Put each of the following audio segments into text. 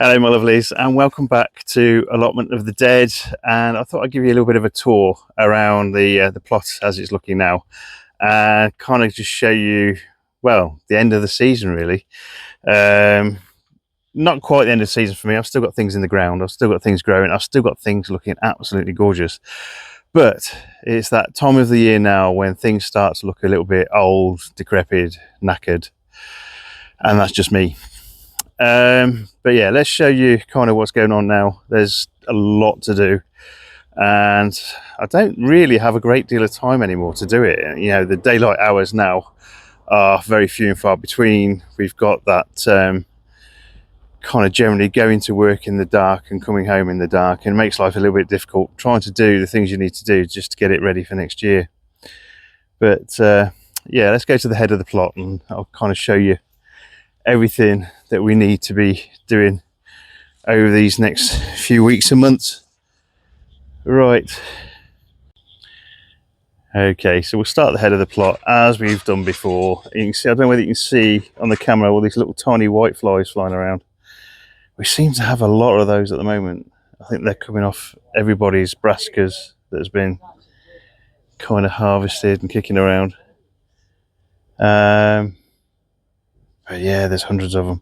Hello, my lovelies, and welcome back to Allotment of the Dead. And I thought I'd give you a little bit of a tour around the plot as it's looking now, and kind of just show you, well, the end of the season, really. Not quite the end of the season for me. I've still got things in the ground. I've still got things growing. I've still got things looking absolutely gorgeous. But it's that time of the year now when things start to look a little bit old, decrepit, knackered, and that's just me. But yeah, let's show you kind of what's going on now. There's a lot to do, and I don't really have a great deal of time anymore to do it. You know, the daylight hours now are very few and far between. We've got that kind of generally going to work in the dark and coming home in the dark, and it makes life a little bit difficult trying to do the things you need to do just to get it ready for next year. But yeah, let's go to the head of the plot and I'll kind of show you everything that we need to be doing over these next few weeks and months. Right, okay, so we'll start at the head of the plot as we've done before. You can see, I don't know whether you can see on the camera, all these little tiny white flies flying around. We seem to have a lot of those at the moment. I think they're coming off everybody's brassicas that has been kind of harvested and kicking around. But yeah, there's hundreds of them.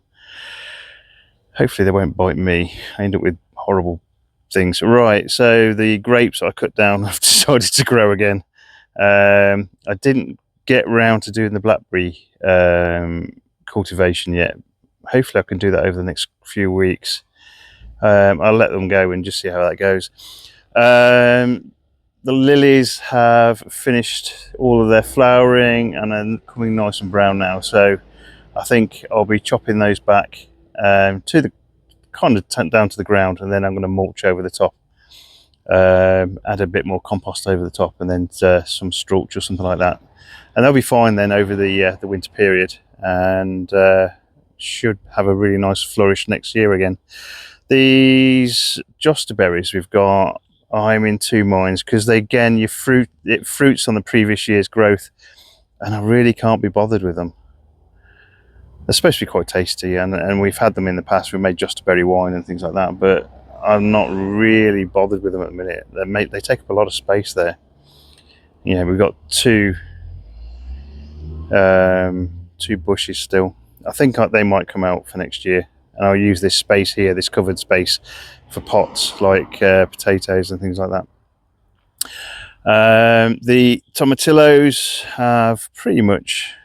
Hopefully they won't bite me. I end up with horrible things. Right, so the grapes I cut down, I've decided to grow again. I didn't get round to doing the blackberry cultivation yet. Hopefully I can do that over the next few weeks. I'll let them go and just see how that goes. The lilies have finished all of their flowering and are coming nice and brown now, so I think I'll be chopping those back to the kind of down to the ground, and then I'm going to mulch over the top, add a bit more compost over the top, and then some straw or something like that, and they'll be fine then over the winter period, and should have a really nice flourish next year again. These josterberries we've got, I'm in two minds, because they, again, it fruits on the previous year's growth, and I really can't be bothered with them. They're supposed to be quite tasty, and we've had them in the past. We've made josterberry wine and things like that, but I'm not really bothered with them at the minute. They take up a lot of space there. You know, we've got two bushes still. I think they might come out for next year, and I'll use this space here, this covered space, for pots like potatoes and things like that. The tomatillos have pretty much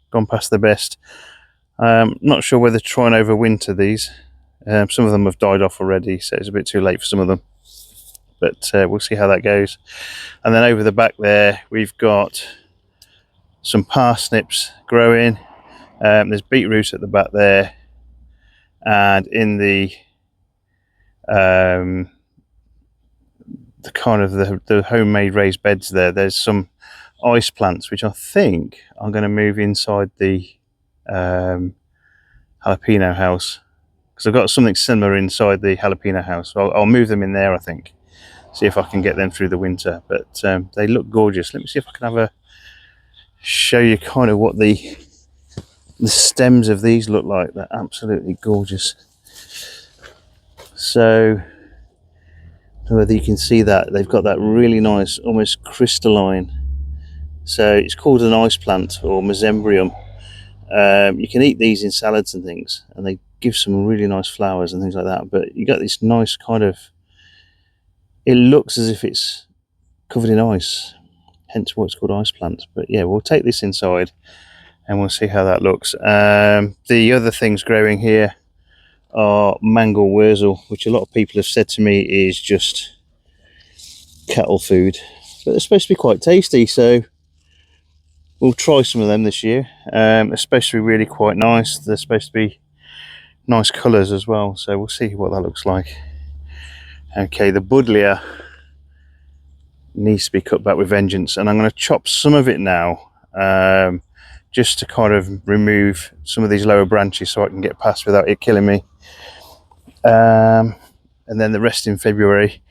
gone past their best. Not sure whether to try and overwinter these. Some of them have died off already, so it's a bit too late for some of them, but we'll see how that goes. And then over the back there we've got some parsnips growing. There's beetroot at the back there, and in the kind of the homemade raised beds there's some ice plants which I think I'm going to move inside the jalapeno house, because I've got something similar inside the jalapeno house. So I'll move them in there, I think, see if I can get them through the winter. But they look gorgeous. Let me see if I can show you kind of what the stems of these look like. They're absolutely gorgeous. So whether you can see that, they've got that really nice, almost crystalline. So it's called an ice plant, or mesembryanum. You can eat these in salads and things, and they give some really nice flowers and things like that, but you got this nice kind of, it looks as if it's covered in ice, hence why it's called ice plant. But yeah, we'll take this inside and we'll see how that looks. The other things growing here are mangel wurzel, which a lot of people have said to me is just cattle food, but they're supposed to be quite tasty, so we'll try some of them this year. They're supposed to be really quite nice. They're supposed to be nice colours as well, so we'll see what that looks like. Okay, the buddleia needs to be cut back with vengeance, and I'm going to chop some of it now, just to kind of remove some of these lower branches so I can get past without it killing me, and then the rest in February.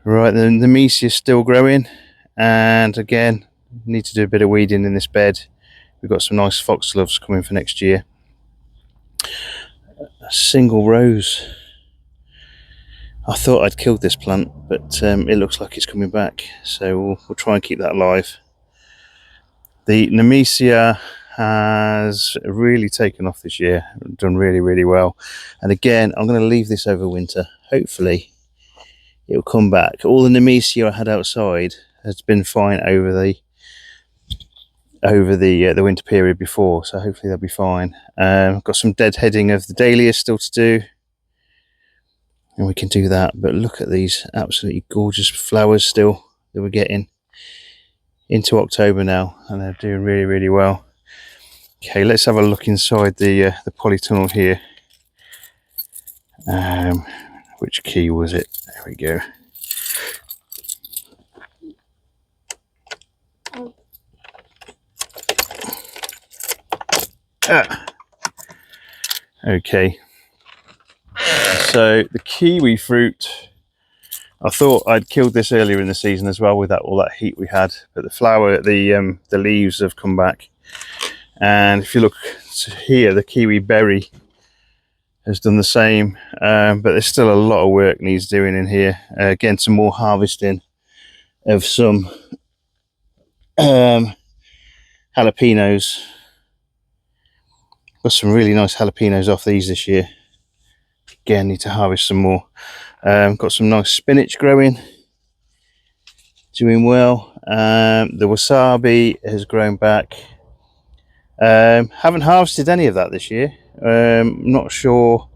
Right, then the Mesia is still growing, and again, need to do a bit of weeding in this bed. We've got some nice foxgloves coming for next year. a single rose. I thought I'd killed this plant, but it looks like it's coming back, so we'll try and keep that alive. The Nemesia has really taken off this year, done really well, and again I'm going to leave this over winter. Hopefully it'll come back. All the Nemesia I had outside has been fine over the winter period before, so hopefully they'll be fine. I've got some deadheading of the dahlias still to do, and we can do that. But look at these absolutely gorgeous flowers still that we're getting into October now, and they're doing really well. Okay, let's have a look inside the polytunnel here. Which key was it? There we go. Okay, so the kiwi fruit, I thought I'd killed this earlier in the season as well with all that heat we had, but the leaves have come back. And if you look here, the kiwi berry has done the same, but there's still a lot of work needs doing in here. Again, some more harvesting of some jalapenos. Got some really nice jalapenos off these this year. Again, need to harvest some more. Got some nice spinach growing, doing well. The wasabi has grown back. Haven't harvested any of that this year. Not sure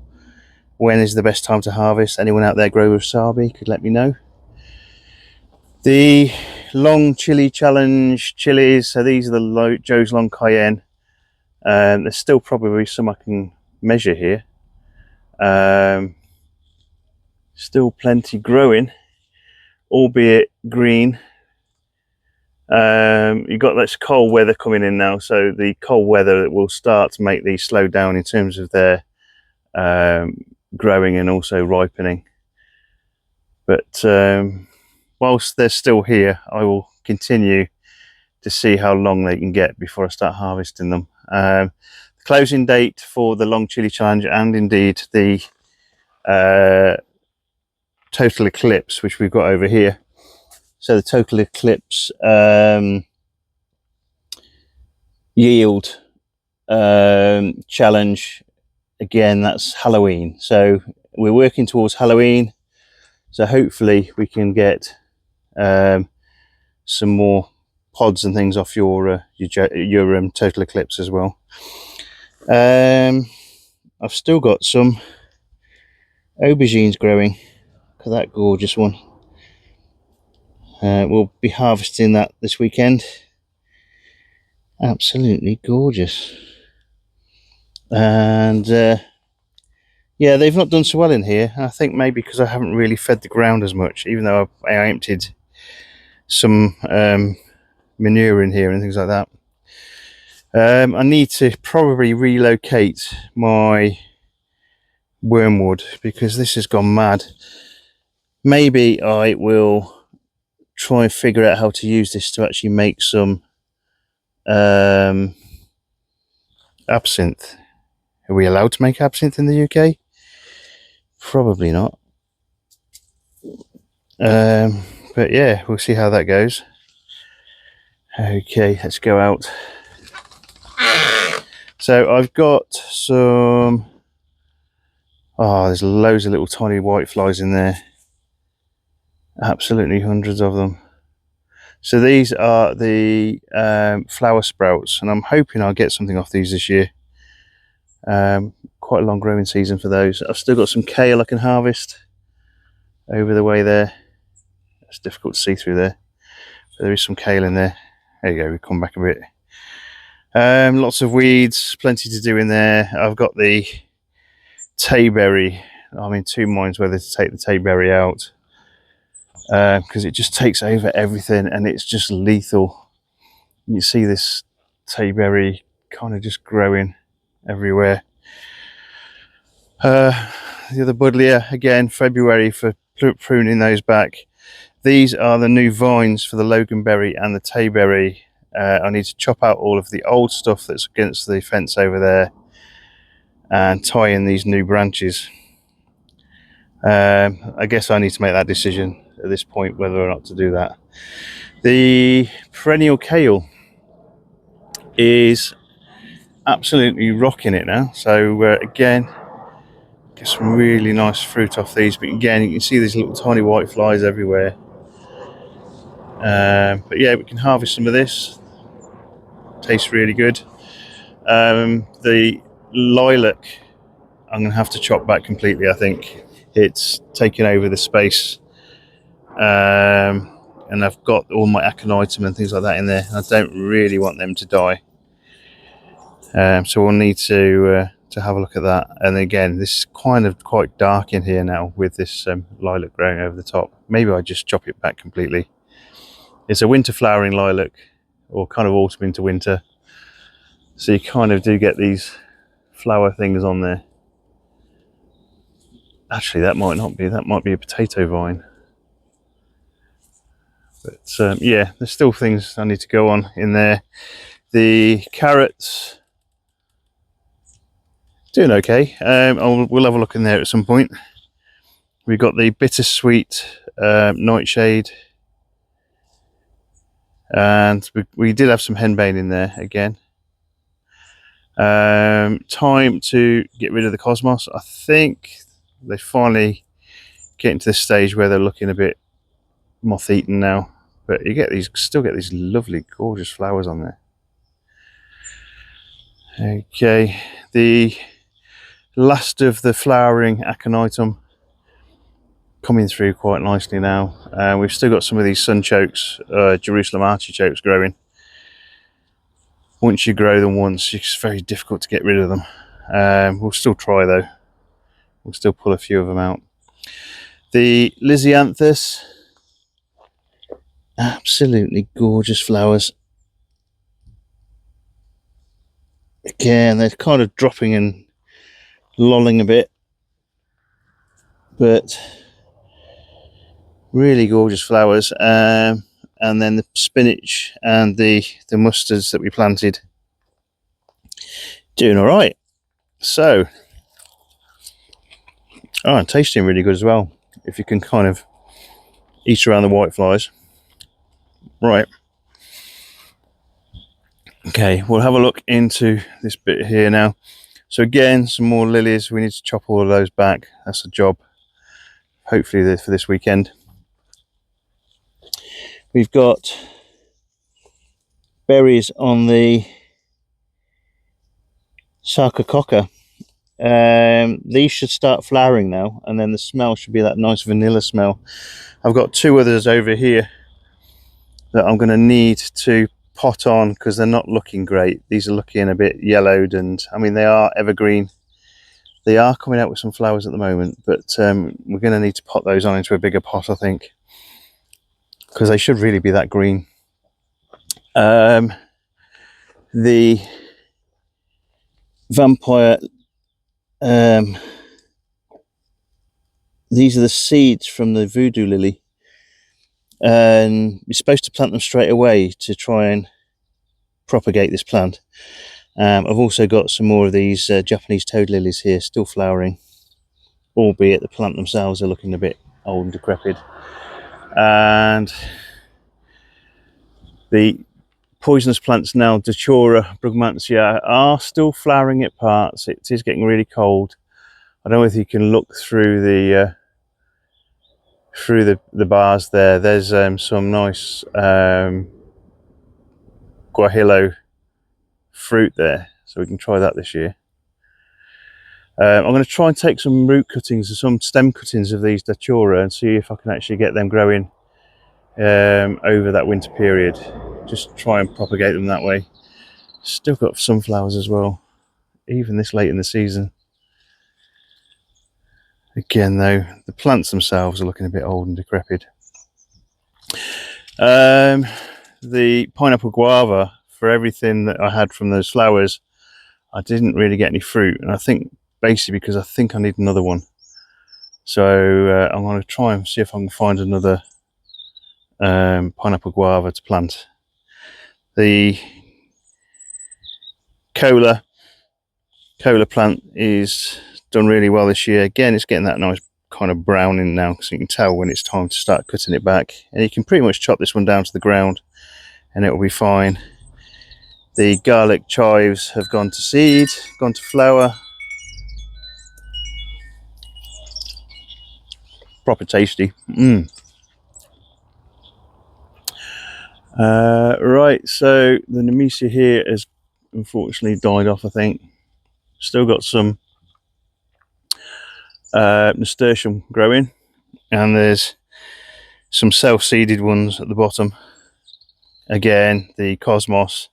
when is the best time to harvest. Anyone out there grow wasabi could let me know. The long chili challenge chilies, so these are the Joe's Long Cayenne. There's still probably some I can measure here. Still plenty growing, albeit green. You've got this cold weather coming in now, so the cold weather will start to make these slow down in terms of their growing and also ripening. But whilst they're still here, I will continue to see how long they can get before I start harvesting them. The closing date for the long chili challenge, and indeed the total eclipse, which we've got over here. So the total eclipse yield challenge, again, that's Halloween. So we're working towards Halloween. So hopefully we can get some more pods and things off your total eclipse as well. I've still got some aubergines growing. Look at that gorgeous one. We'll be harvesting that this weekend. Absolutely gorgeous. And yeah, they've not done so well in here. I think maybe because I haven't really fed the ground as much, even though I emptied some manure in here and things like that. I need to probably relocate my wormwood because this has gone mad. Maybe I will try and figure out how to use this to actually make some absinthe. Are we allowed to make absinthe in the UK? Probably not. But yeah, we'll see how that goes. Okay, let's go out. So I've got some, there's loads of little tiny white flies in there. Absolutely hundreds of them. So these are the flower sprouts, and I'm hoping I'll get something off these this year. Quite a long growing season for those. I've still got some kale I can harvest over the way there. It's difficult to see through there, but there is some kale in there. There you go, we come back a bit. Lots of weeds, plenty to do in there. I've got the tayberry. I'm in two minds whether to take the tayberry out because it just takes over everything and it's just lethal. You see this tayberry kind of just growing everywhere. The other buddleia, again, February for pruning those back. These are the new vines for the loganberry and the tayberry. I need to chop out all of the old stuff that's against the fence over there and tie in these new branches. I guess I need to make that decision at this point whether or not to do that. The perennial kale is absolutely rocking it now. So again, get some really nice fruit off these, but again you can see these little tiny white flies everywhere. But yeah, we can harvest some of this. Tastes really good. The lilac I'm going to have to chop back completely. I think it's taken over the space, and I've got all my aconitum and things like that in there. I don't really want them to die, so we'll need to have a look at that. And again, this is kind of quite dark in here now with this lilac growing over the top. Maybe I just chop it back completely. It's a winter flowering lilac, or kind of autumn into winter, so you kind of do get these flower things on there. Actually, that might not be. That might be a potato vine. But yeah, there's still things I need to go on in there. The carrots, doing okay. We'll have a look in there at some point. We've got the bittersweet nightshade, and we did have some henbane in there again. Time to get rid of the cosmos. I think they finally getting to this stage where they're looking a bit moth-eaten now, but still get these lovely, gorgeous flowers on there. Okay, the last of the flowering aconitum coming through quite nicely now. We've still got some of these sunchokes, Jerusalem artichokes growing. Once you grow them once, it's very difficult to get rid of them. We'll still try though. We'll still pull a few of them out. The Lisianthus, absolutely gorgeous flowers. Again, they're kind of dropping and lolling a bit, but really gorgeous flowers. And then the spinach and the mustards that we planted, doing all right. So, and tasting really good as well, if you can kind of eat around the white flies. Right. Okay, we'll have a look into this bit here now. So again, some more lilies. We need to chop all of those back. That's a job, hopefully for this weekend. We've got berries on the sarcococca. These should start flowering now, and then the smell should be that nice vanilla smell. I've got two others over here that I'm going to need to pot on because they're not looking great. These are looking a bit yellowed, and I mean, they are evergreen. They are coming out with some flowers at the moment, but we're going to need to pot those on into a bigger pot, I think, because they should really be that green. The vampire, these are the seeds from the voodoo lily, and you're supposed to plant them straight away to try and propagate this plant. I've also got some more of these Japanese toad lilies here, still flowering, albeit the plant themselves are looking a bit old and decrepit. And the poisonous plants now, Datura, Brugmansia, are still flowering at parts. It is getting really cold. I don't know if you can look through the bars there. There's some nice guajillo fruit there, so we can try that this year. I'm going to try and take some root cuttings or some stem cuttings of these Datura and see if I can actually get them growing over that winter period. Just try and propagate them that way. Still got sunflowers as well, even this late in the season. Again though, the plants themselves are looking a bit old and decrepit. The pineapple guava, for everything that I had from those flowers, I didn't really get any fruit, and I think basically because I think I need another one. So I'm going to try and see if I can find another pineapple guava to plant. The cola, Cola plant is done really well this year. Again, it's getting that nice kind of browning now, so you can tell when it's time to start cutting it back. And you can pretty much chop this one down to the ground and it will be fine. The garlic chives have gone to seed, gone to flower. Proper tasty. Right, so the Nemesia here has unfortunately died off, I think. Still got some nasturtium growing, and there's some self-seeded ones at the bottom. Again, the cosmos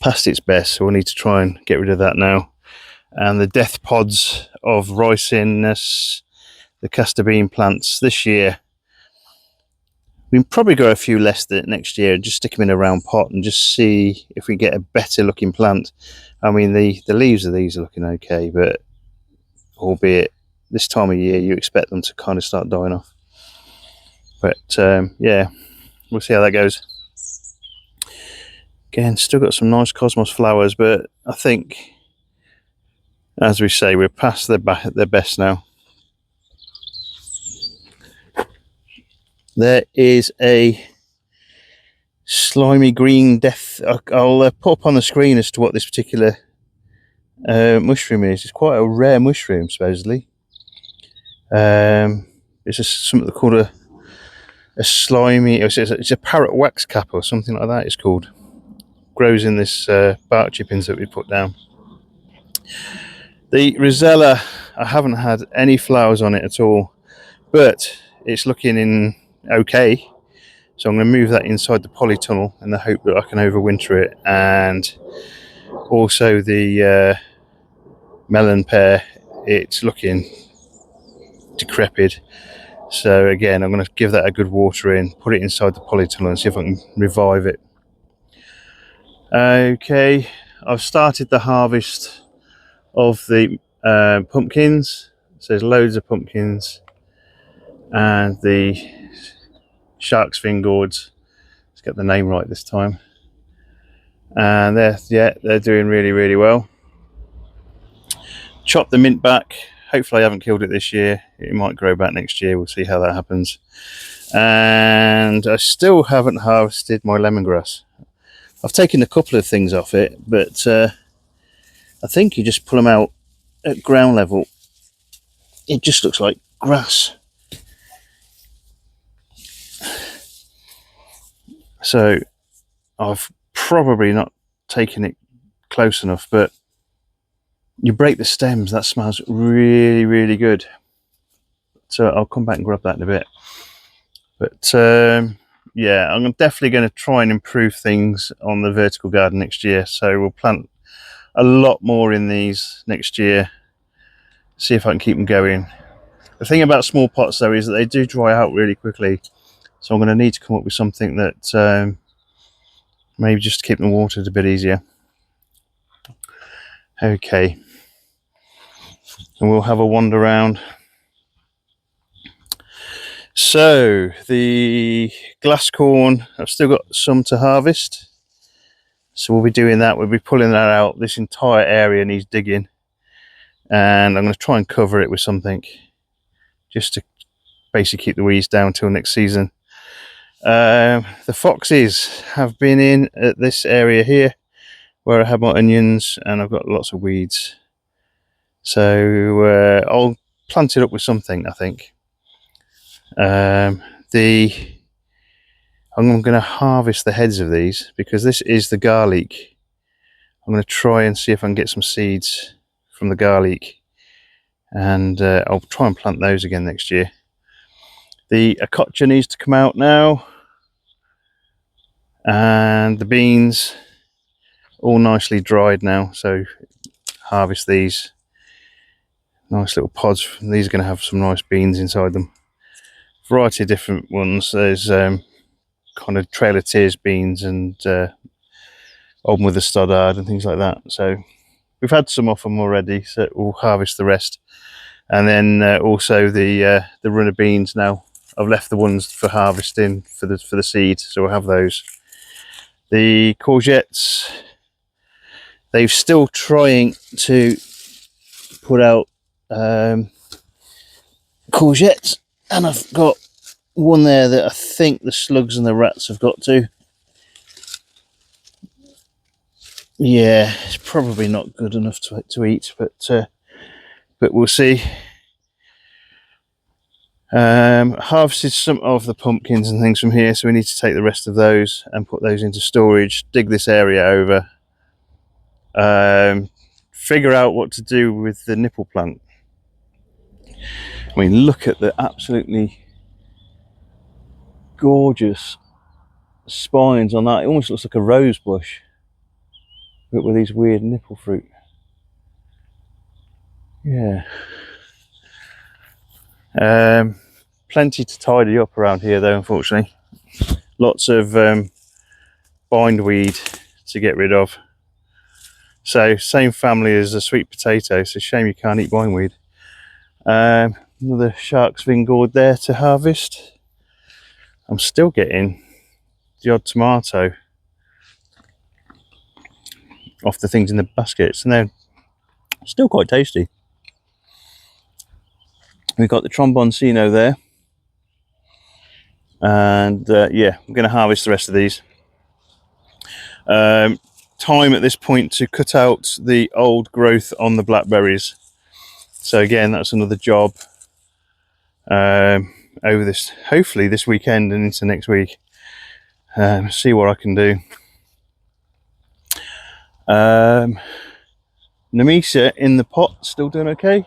past its best, so we'll need to try and get rid of that now. And the death pods of ricinus, the castor bean plants this year, we can probably grow a few less next year and just stick them in a round pot and just see if we get a better looking plant. I mean, the leaves of these are looking okay, but albeit this time of year you expect them to kind of start dying off. But yeah, we'll see how that goes. Again, still got some nice cosmos flowers, but I think, as we say, we're past their best now. There is a slimy green death. I'll put up on the screen as to what this particular mushroom is. It's quite a rare mushroom, supposedly. It's just something called a slimy. It's a parrot wax cap or something like that. It's called. Grows in this bark chippings that we put down. The Rosella, I haven't had any flowers on it at all, but it's looking in okay. So I'm going to move that inside the polytunnel in the hope that I can overwinter it. And also the melon pear, it's looking decrepit. So again, I'm going to give that a good water in, put it inside the polytunnel and see if I can revive it. Okay, I've started the harvest of the pumpkins. So there's loads of pumpkins and the shark's fin gourds. Let's get the name right this time. And they're doing really well. Chop the mint back. Hopefully I haven't killed it this year. It might grow back next year. We'll see how that happens. And I still haven't harvested my lemongrass. I've taken a couple of things off it, but I think you just pull them out at ground level. It just looks like grass. So I've probably not taken it close enough, but you break the stems, that smells really good. So I'll come back and grab that in a bit. But yeah, I'm definitely going to try and improve things on the vertical garden next year. So we'll plant a lot more in these next year. See if I can keep them going. The thing about small pots though is that they do dry out really quickly. So I'm going to need to come up with something that maybe just keep them watered a bit easier. Okay. And we'll have a wander around. So the glass corn, I've still got some to harvest. So we'll be doing that. We'll be pulling that out. This entire area needs digging. And I'm going to try and cover it with something just to basically keep the weeds down till next season. The foxes have been in at this area here where I have my onions, and I've got lots of weeds. So I'll plant it up with something, I think. I'm going to harvest the heads of these because this is the garlic. I'm going to try and see if I can get some seeds from the garlic, and I'll try and plant those again next year. The akocha needs to come out now, and the beans all nicely dried now, so harvest these. Nice little pods. These are going to have some nice beans inside them. Variety of different ones. There's kind of Trail of Tears beans and Old Mother Stoddard and things like that. So we've had some off them already, so we'll harvest the rest. And then also the runner beans now. I've left the ones for harvesting for the seed, so we'll have those. The courgettes, They're still trying to put out courgettes, and I've got one there that I think the slugs and the rats have got to. Yeah, it's probably not good enough to eat, but we'll see. Harvested some of the pumpkins and things from here, so we need to take the rest of those and put those into storage, dig this area over, figure out what to do with the nipple plant. I mean, look at the absolutely gorgeous spines on that. It almost looks like a rose bush, but with these weird nipple fruit. Yeah. Plenty to tidy up around here though, unfortunately. Lots of bindweed to get rid of. So same family as the sweet potato. It's a shame you can't eat bindweed. Another shark's fin gourd there to harvest. I'm still getting the odd tomato off the things in the baskets, and they're still quite tasty. We've got the tromboncino there, and yeah, I'm going to harvest the rest of these. Time at this point to cut out the old growth on the blackberries. So again, that's another job over this, hopefully this weekend and into next week. See what I can do. Nemisa in the pot, still doing okay.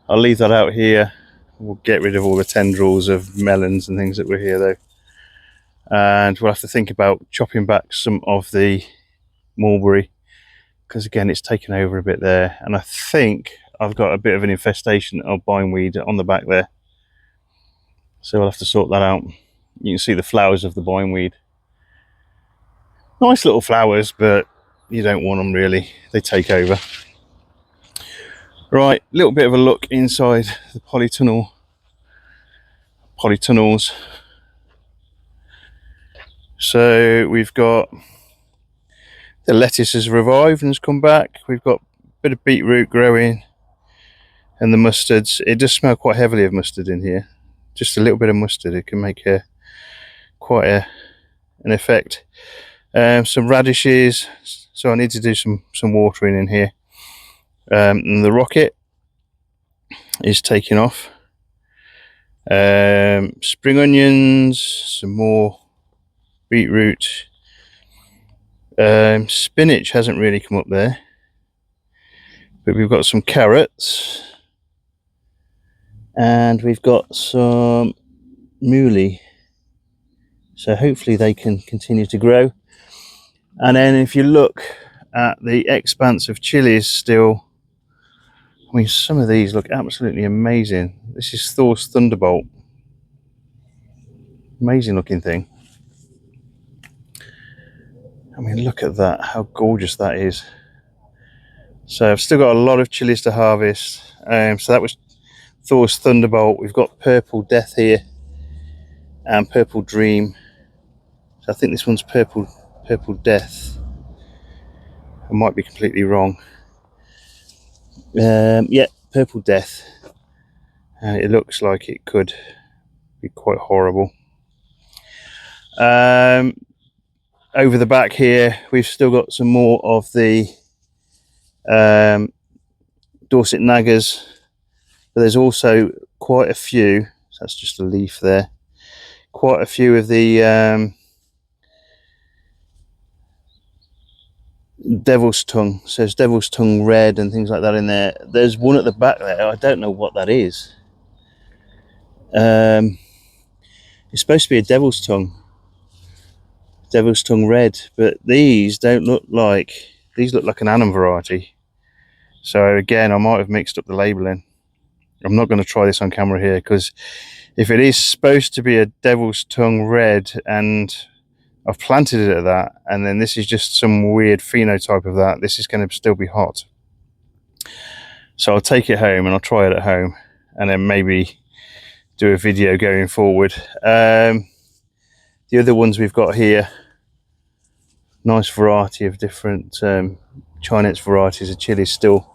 I'll leave that out here. We'll get rid of all the tendrils of melons and things that were here though. And we'll have to think about chopping back some of the mulberry, because again it's taken over a bit there, and I think I've got a bit of an infestation of bindweed on the back there, so we'll have to sort that out. You can see the flowers of the bindweed, nice little flowers, but you don't want them really, they take over. Right, a little bit of a look inside the polytunnels. So we've got the lettuce has revived and has come back. We've got a bit of beetroot growing, and the mustards. It does smell quite heavily of mustard in here. Just a little bit of mustard, it can make quite an effect. Some radishes, so I need to do some watering in here. And the rocket is taking off. Spring onions, some more beetroot. Spinach hasn't really come up there, but we've got some carrots, and we've got some muuli, so hopefully they can continue to grow. And then if you look at the expanse of chilies still, I mean, some of these look absolutely amazing. This is Thor's Thunderbolt, amazing looking thing. I mean, look at that, how gorgeous that is. So I've still got a lot of chilies to harvest. So that was Thor's Thunderbolt. We've got Purple Death here and Purple Dream. So I think this one's Purple Death. I might be completely wrong. Yeah, Purple Death. And it looks like it could be quite horrible. Over the back here, we've still got some more of the Dorset Naggers, but there's also quite a few, so that's just a leaf there, quite a few of the Devil's Tongue. So there's Devil's Tongue Red and things like that in there. There's one at the back there, I don't know what that is. It's supposed to be a Devil's Tongue Red, but these don't look like, these look like an Annam variety. So again, I might have mixed up the labelling. I'm not going to try this on camera here, because if it is supposed to be a Devil's Tongue Red and I've planted it at that, and then this is just some weird phenotype of that, this is going to still be hot. So I'll take it home and I'll try it at home, and then maybe do a video going forward. The other ones we've got here, nice variety of different Chinese varieties of chilies still.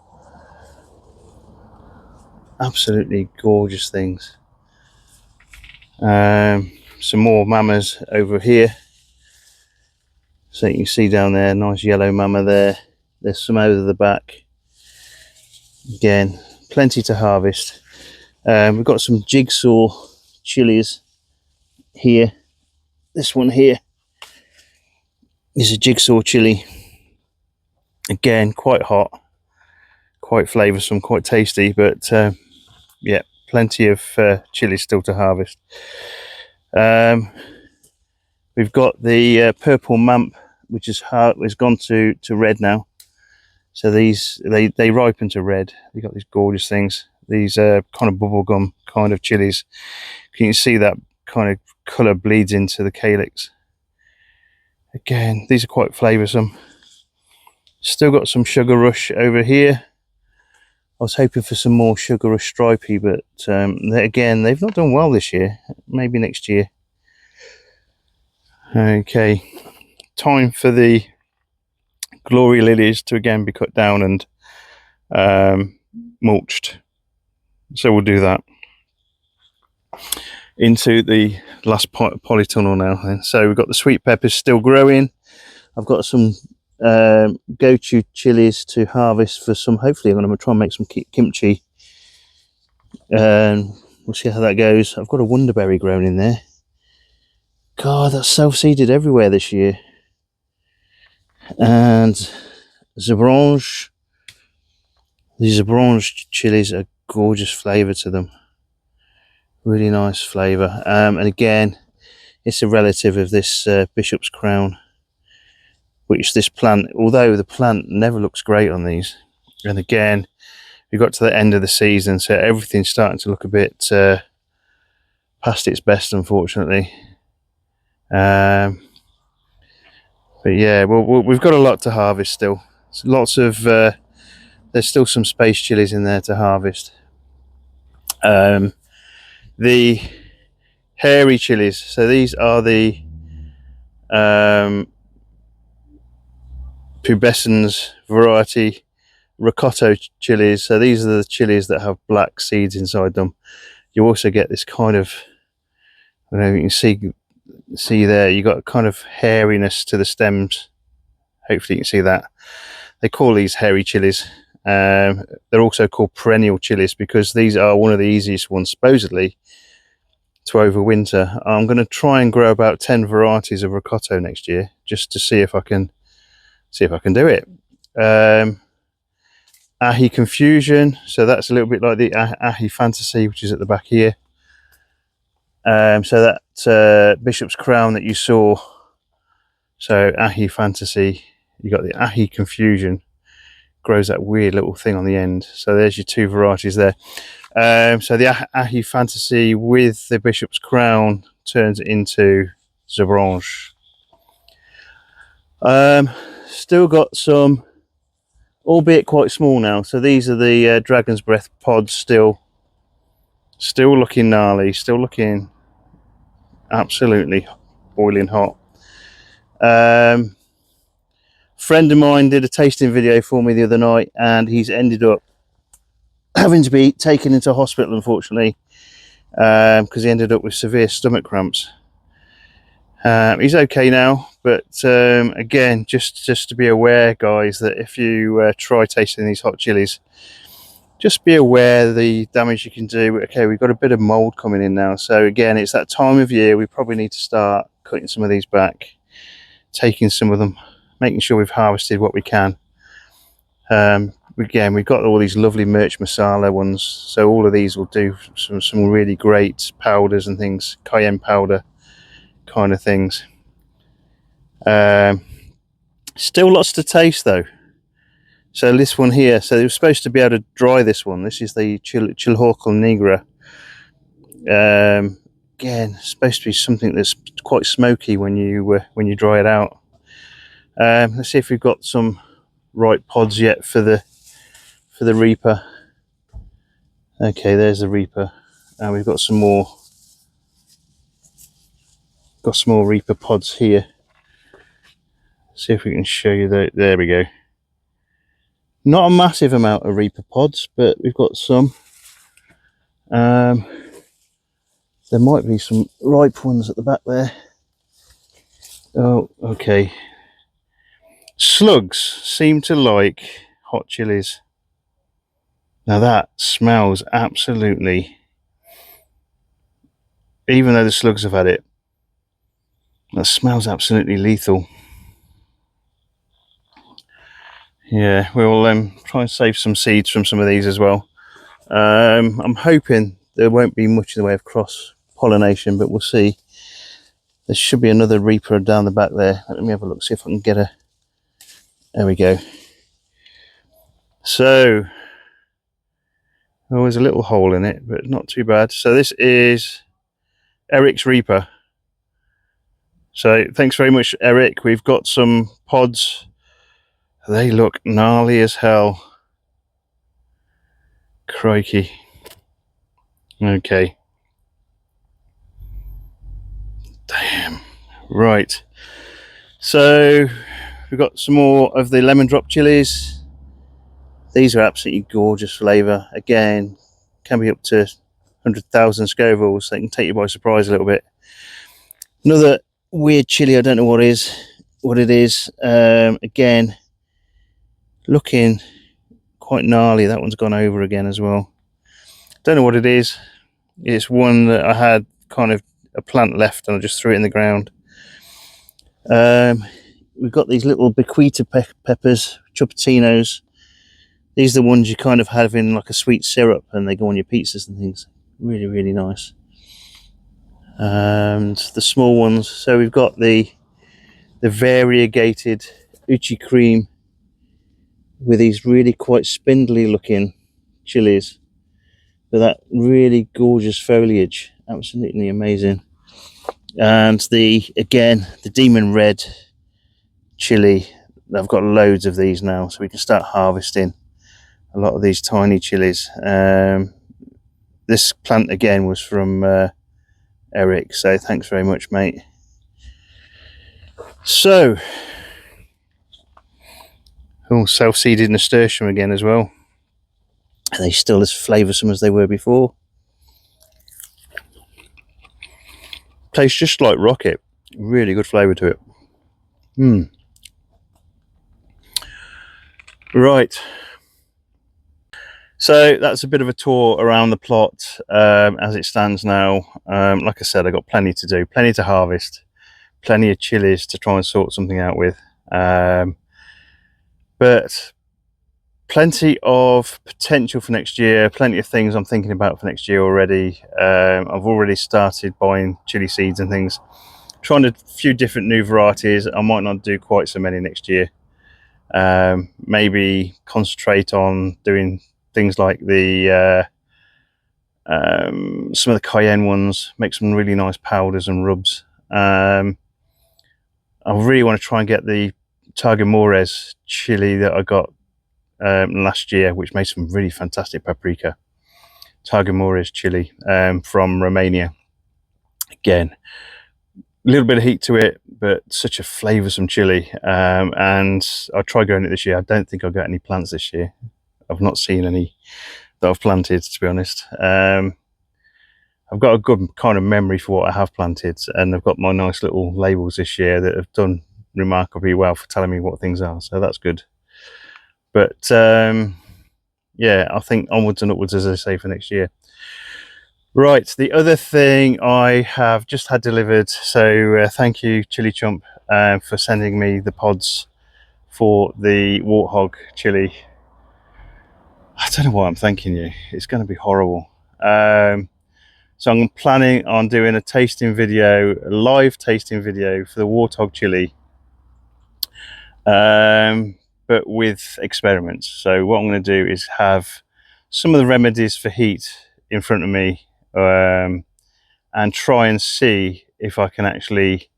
Absolutely gorgeous things. Some more mamas over here. So you can see down there, nice yellow mama there. There's some over the back. Again, plenty to harvest. We've got some jigsaw chilies here. This one here is a jigsaw chili. Again, quite hot, quite flavoursome, quite tasty, but yeah, plenty of chilies still to harvest. We've got the purple mump, which has gone to red now. So these they ripen to red. We've got these gorgeous things. These kind of bubblegum kind of chilies. Can you see that kind of colour bleeds into the calyx? Again, these are quite flavoursome. Still got some sugar rush over here. I was hoping for some more sugar rush stripey, but again, they've not done well this year. Maybe next year. Okay, time for the glory lilies to again be cut down and mulched. So we'll do that into the last polytunnel now. Then. So we've got the sweet peppers still growing. I've got some gochu chilies to harvest for some. Hopefully, I'm going to try and make some kimchi. We'll see how that goes. I've got a wonderberry growing in there. God, that's self-seeded everywhere this year. And Zabranche. These Zabranche chilies are gorgeous flavour to them. Really nice flavour. And again, it's a relative of this Bishop's Crown, which this plant, although the plant never looks great on these. And again, we got to the end of the season, so everything's starting to look a bit past its best, unfortunately. But yeah, we've got a lot to harvest still. Lots of there's still some space chilies in there to harvest. The hairy chilies, so these are the pubescens variety ricotta chilies. So these are the chilies that have black seeds inside them. You also get this kind of, I don't know if you can see there, you got a kind of hairiness to the stems. Hopefully you can see that. They call these hairy chilies. They're also called perennial chilies because these are one of the easiest ones supposedly to overwinter. I'm going to try and grow about 10 varieties of ricotta next year just to see if I can do it. Ahi Confusion, so that's a little bit like the Ahi Fantasy, which is at the back here. So that Bishop's Crown that you saw, so Ahi Fantasy, you got the Ahi Confusion, grows that weird little thing on the end. So there's your two varieties there. So the Ahi Fantasy with the Bishop's Crown turns into Zabranche. Still got some, albeit quite small now. So these are the Dragon's Breath pods, still looking gnarly, still looking absolutely boiling hot. Friend of mine did a tasting video for me the other night, and he's ended up having to be taken into hospital, unfortunately, because he ended up with severe stomach cramps. He's okay now, but again, just to be aware, guys, that if you try tasting these hot chilies, just be aware of the damage you can do. Okay, we've got a bit of mold coming in now, so again, it's that time of year. We probably need to start cutting some of these back, taking some of them, making sure we've harvested what we can. Again, we've got all these lovely Mirch Masala ones, so all of these will do some really great powders and things, cayenne powder kind of things. Still lots to taste though. So this one here, so they were supposed to be able to dry this one. This is the Chilhorkel Nigra. Again, supposed to be something that's quite smoky when you dry it out. Let's see if we've got some right pods yet for the Reaper. Okay, there's the Reaper, and we've got some more. Got some more Reaper pods here. See if we can show you that. There we go. Not a massive amount of Reaper pods, but we've got some. There might be some ripe ones at the back there. Oh, okay. Slugs seem to like hot chilies. Now that smells absolutely, even though the slugs have had it, that smells absolutely lethal. Yeah, we'll try and save some seeds from some of these as well. I'm hoping there won't be much in the way of cross pollination, but we'll see. There should be another Reaper down the back there. Let me have a look, see if I can get a... There we go. So, oh, there's a little hole in it, but not too bad. So this is Eric's Reaper. So thanks very much, Eric. We've got some pods. They look gnarly as hell. Crikey. Okay. Damn. Right. So we've got some more of the lemon drop chilies. These are absolutely gorgeous flavour. Again, can be up to 100,000 Scovilles. So they can take you by surprise a little bit. Another weird chili. I don't know what it is. Again, looking quite gnarly. That one's gone over again as well. Don't know what it is. It's one that I had kind of a plant left and I just threw it in the ground. We've got these little Bequita peppers, chupatinos. These are the ones you kind of have in like a sweet syrup and they go on your pizzas and things. Really, really nice. And the small ones, so we've got the variegated uchi cream with these really quite spindly looking chilies with that really gorgeous foliage. Absolutely amazing. And again the demon red chili. I've got loads of these now, so we can start harvesting a lot of these tiny chilies. This plant again was from Eric, so thanks very much, mate. So, oh, self-seeded nasturtium again as well. Are they still as flavoursome as they were before? Tastes just like rocket. Really good flavour to it. Right. So that's a bit of a tour around the plot as it stands now. Like I said, I've got plenty to do, plenty to harvest, plenty of chilies to try and sort something out with. But plenty of potential for next year, plenty of things I'm thinking about for next year already. I've already started buying chili seeds and things, trying a few different new varieties. I might not do quite so many next year. Maybe concentrate on doing things like the some of the cayenne ones, make some really nice powders and rubs. I really want to try and get the Targamores chili that I got last year, which made some really fantastic paprika. Targamores chili from Romania. Again, a little bit of heat to it, but such a flavoursome chili. And I'll try growing it this year. I don't think I'll get any plants this year. I've not seen any that I've planted, to be honest. I've got a good kind of memory for what I have planted, and I've got my nice little labels this year that have done remarkably well for telling me what things are, so that's good. But yeah, I think onwards and upwards, as I say, for next year. Right, the other thing I have just had delivered, so thank you Chili Chump for sending me the pods for the warthog chili. I don't know why I'm thanking you, it's going to be horrible. So I'm planning on doing a tasting video, a live tasting video for the warthog chili, but with experiments. So what I'm going to do is have some of the remedies for heat in front of me, and try and see if I can actually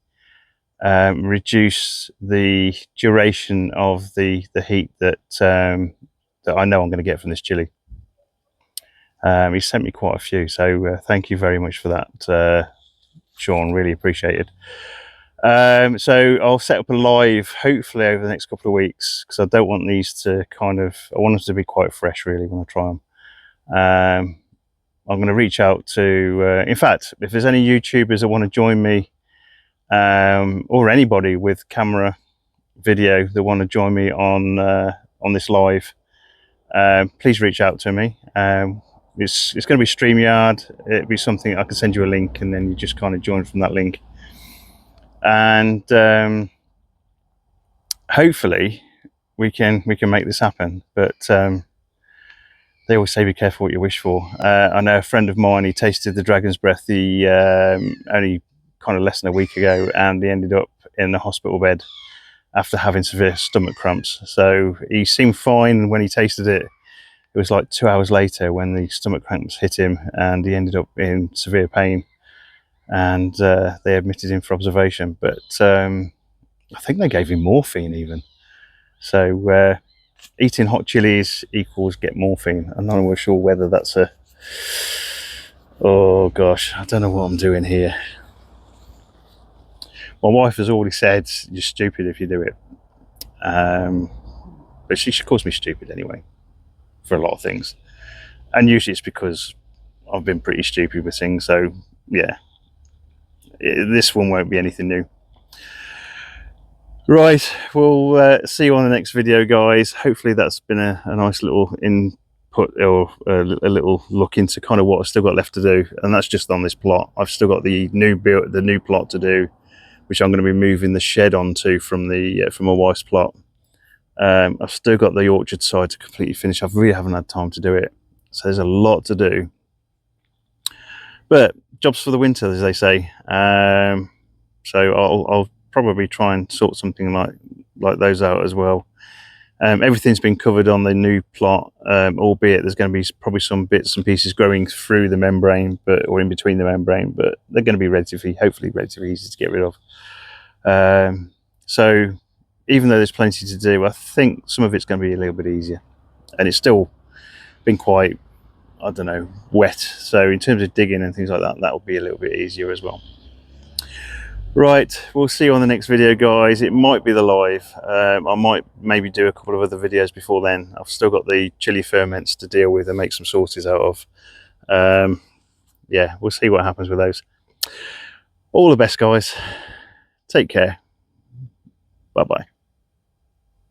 reduce the duration of the heat that I know I'm going to get from this chili. He sent me quite a few, so thank you very much for that, Sean. Really appreciated. So I'll set up a live hopefully over the next couple of weeks, because I don't want these to I want them to be quite fresh really when I try them. I'm going to reach out to, in fact, if there's any YouTubers that want to join me, or anybody with camera video that want to join me on this live, please reach out to me. It's going to be StreamYard. It'll be something I can send you a link, and then you just kind of join from that link. And hopefully we can make this happen. But they always say be careful what you wish for. I know a friend of mine, he tasted the dragon's breath only kind of less than a week ago, and he ended up in the hospital bed after having severe stomach cramps. So he seemed fine when he tasted it. It was like 2 hours later when the stomach cramps hit him, and he ended up in severe pain, and they admitted him for observation. But I think they gave him morphine even. So eating hot chilies equals get morphine. I'm not really sure whether that's a... Oh gosh, I don't know what I'm doing here. My wife has already said you're stupid if you do it, but she calls me stupid anyway for a lot of things, and usually it's because I've been pretty stupid with things. So yeah, this one won't be anything new. Right, we'll see you on the next video, guys. Hopefully that's been a nice little input, or a little look into kind of what I've still got left to do, and that's just on this plot. I've still got the new plot to do, which I'm going to be moving the shed onto from my wife's plot. I've still got the orchard side to completely finish. I really haven't had time to do it, so there's a lot to do. But jobs for the winter, as they say. So I'll probably try and sort something like those out as well. Everything's been covered on the new plot, albeit there's going to be probably some bits and pieces growing through the membrane, or in between the membrane, but they're going to be hopefully relatively easy to get rid of. So even though there's plenty to do, I think some of it's going to be a little bit easier, and it's still been quite, I don't know, wet. So in terms of digging and things like that, that'll be a little bit easier as well. Right, we'll see you on the next video, guys. It might be the live. I might maybe do a couple of other videos before then. I've still got the chili ferments to deal with and make some sauces out of. Yeah, we'll see what happens with those. All the best, guys. Take care. Bye-bye.